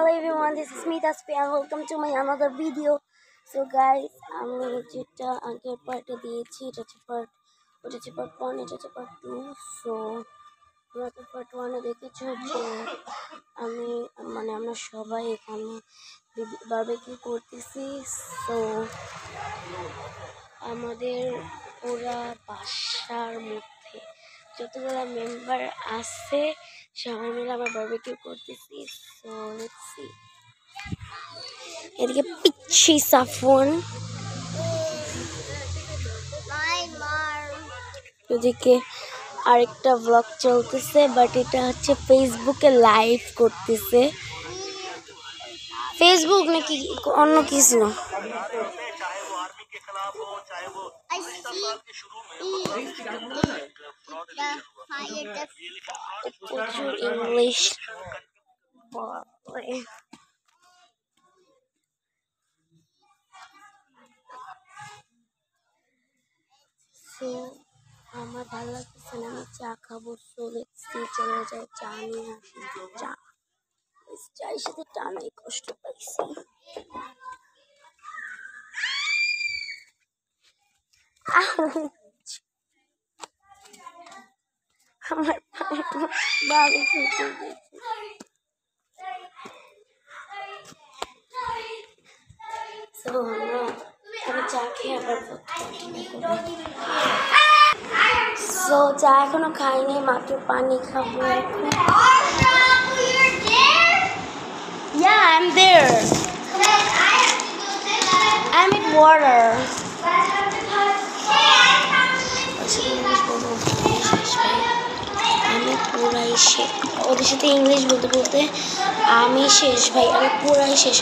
Hello everyone, this is me Taspi and welcome to my another video. So guys, আমি যেটা আগের পার্টে দিয়েছি এটা হচ্ছে পার্ট 1, এটা হচ্ছে পার্ট 2. সো তোমরা তো পার্ট 1 দেখেছো যে আমরা সবাই এখানে বারবিকিউ করতেছি. সো আমাদের পুরা বাসার মধ্যে যতগুলো মেম্বার আছে সবাই মিলে আমরা বারবিকিউ করতেছি. So let's see. এদিকে পিচ্ছি সাফওয়ান, এদিকে আরেকটা ব্লগ চলতেছে, বাট এটা হচ্ছে ফেসবুকে লাইভ করতেছে. ফেসবুক নাকি অন্য কিছু না. প্রচুর ইংলিশ বলে. সো আমার ভালো লাগতেছে না, আমি চা খাবো. সো লেটসি, চলে যাই চা নিয়ে আসি. চায়ের সাথে টানাই কষ্ট পাইছি. আমার বাবু আমরা চা খেয়ে আবার সো চা এখনো খাইনি, মাত্র পানি খাবো এখন. Yeah, I'm there. I'm in water. আমি পুরাই শেষ. ওদের সাথে ইংলিশ বলতে বলতে আমি শেষ ভাই, আমি পুরাই শেষ.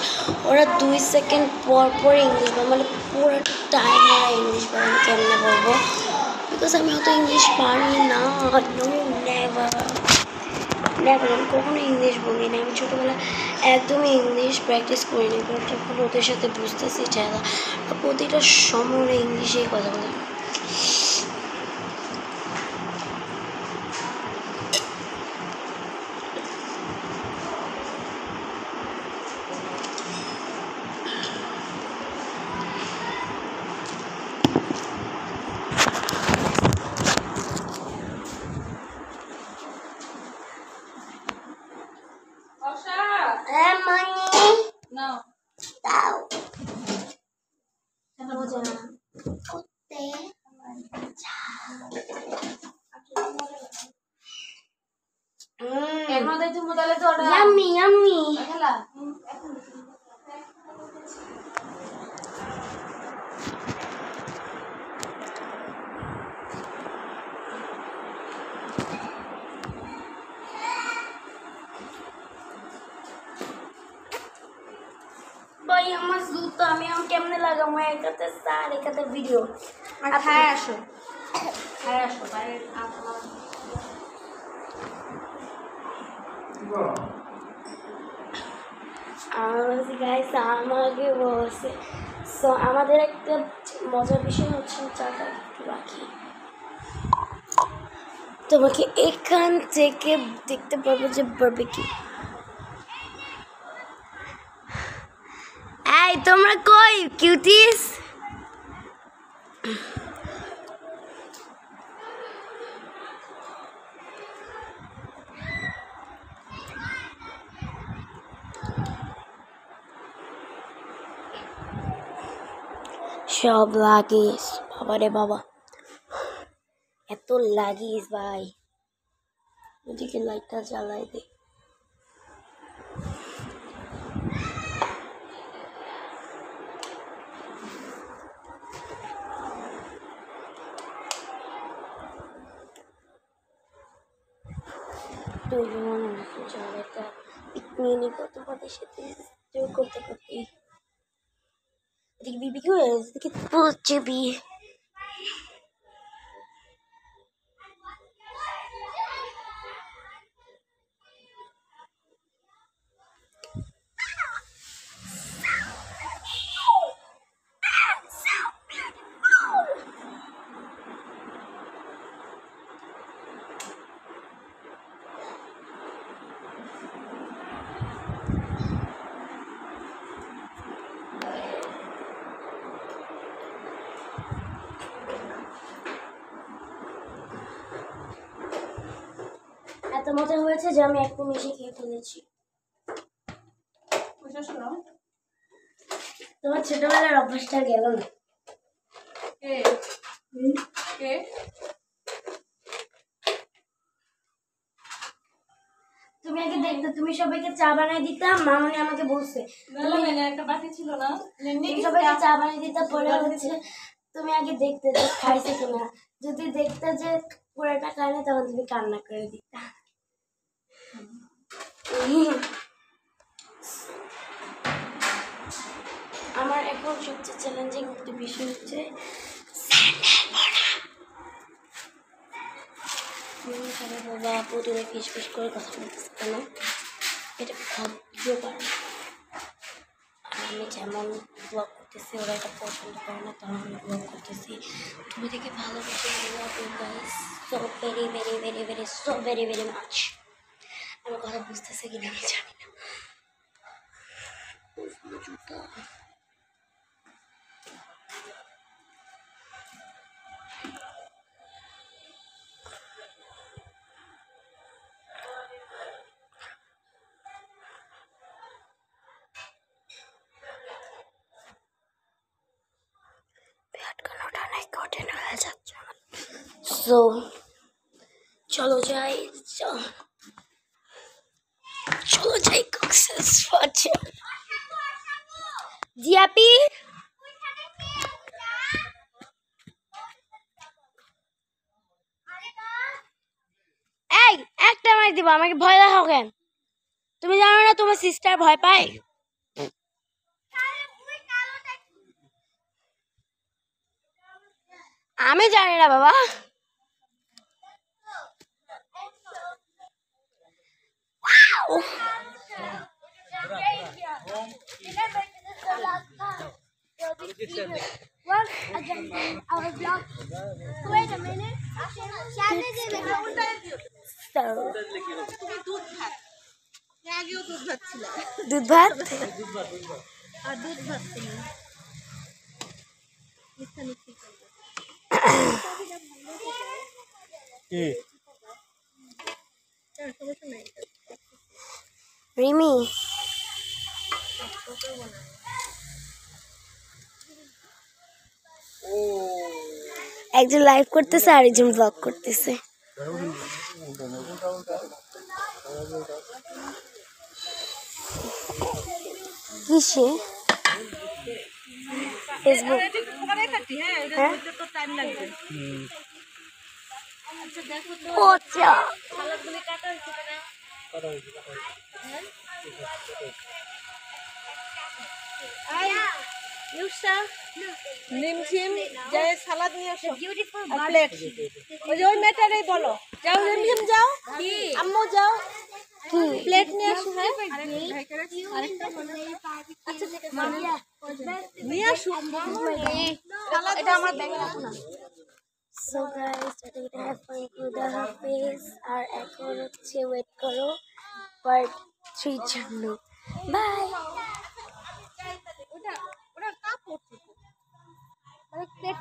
ওরা 2 সেকেন্ড পর পর ইংলিশ বলে, মানে পুরো টাইম ওরা ইংলিশ বলে. আমি কেমনে বলবো, বিকজ আমি অত ইংলিশ পারি না. নো, নেভার আমি কখনো ইংলিশ বলি না. আমি ছোটোবেলা একদমই ইংলিশ প্র্যাকটিস করি না, কারণ যখন ওদের সাথে বুঝতেছি চাইলা প্রতিটা সময় ইংলিশেই কথা বলে. Yummy, yummy. ভাই আমার জুতো আমি কেমনে লাগাবো? একাতে স্যার, একাতে ভিডিও. আর খায় আসো বাইরে. আমাকে বলছে. সো আমাদের একটা মজার বিষয় হচ্ছে চাটা একটু রাখি, তোমাকে এখান থেকে দেখতে পারবো যে বারবিকিউ. এই তোমরা কই কিউটিস? সব লাগিস বাবা রে বাবা, এত লাগিস ভাই. ওদিকে লাইটটা জ্বালাই দে. মনে হচ্ছে একটা পিকনিক তোমাদের সাথে যোগ করতে করতে. এদিকে বিবি কি হয়েছে? এদিকে পড়ছে বিয়ে. মজা হয়েছে যে আমি এক নিমিষে খেয়ে ফেলেছি। তোমার ছোটবেলার অভ্যাসটা গেল না। তুমি আগে দেখতে, তুমি সবাইকে চা বানাই দিতা, মামনি আমাকে বলছে একটা বাটি ছিল না, সবাইকে চা বানাই দিতা, পরে হচ্ছে তুমি আগে দেখতে যে খাইছে কিনা, যদি দেখতে যে পুরোটা খায় না তখন তুমি কান্না করে দিতা। আমার এখন সবচেয়ে চ্যালেঞ্জিং একটা বিষয় হচ্ছে সবাই বাবা আপু তুমি ফিস ফিস করে কথা বলতেছে কেন, এটা ভদ্রবার। আর আমি যেমন ব্লগ করতেছি ওরা এটা পছন্দ করে না, তখন আমি ব্লগ করতেছি। তুমি থেকে ভালোবেসে love you guys so very very very very so very very much. আমার কথা বুঝতেছে কিনা আমি জানি না। জুতা So, চলো যাই কক্সেস বাজার। জি আপি, এই একটা মার দিব, আমাকে ভয় দেখাও কেন? তুমি জানো না তোমার সিস্টার ভয় পায়? আমি জানি না বাবা। দুধ ভাত আর দুধ ভাত রিমি একজন লাইভ করতেছে আর একজন ব্লগ করতেছে। কিসে ফেসবুক? নিমঝিম যাই সালাদ নিয়ে আসো, প্লেট ওই যে ওই মেটারেই বলো, যাও নিমঝিম যাও, আম্মু যাও, প্লেট নিয়ে আসো। হ্যাঁ নিয়ে আসো, এটা আমার ব্যাগ রাখো না। সো গাইস এটা হ্যাভ ফান খুদা হাফেজ। আর এখন হচ্ছে ওয়েট করো পার্ট 3 জন্য। বাই। ওটা কাপ করতে প্লেট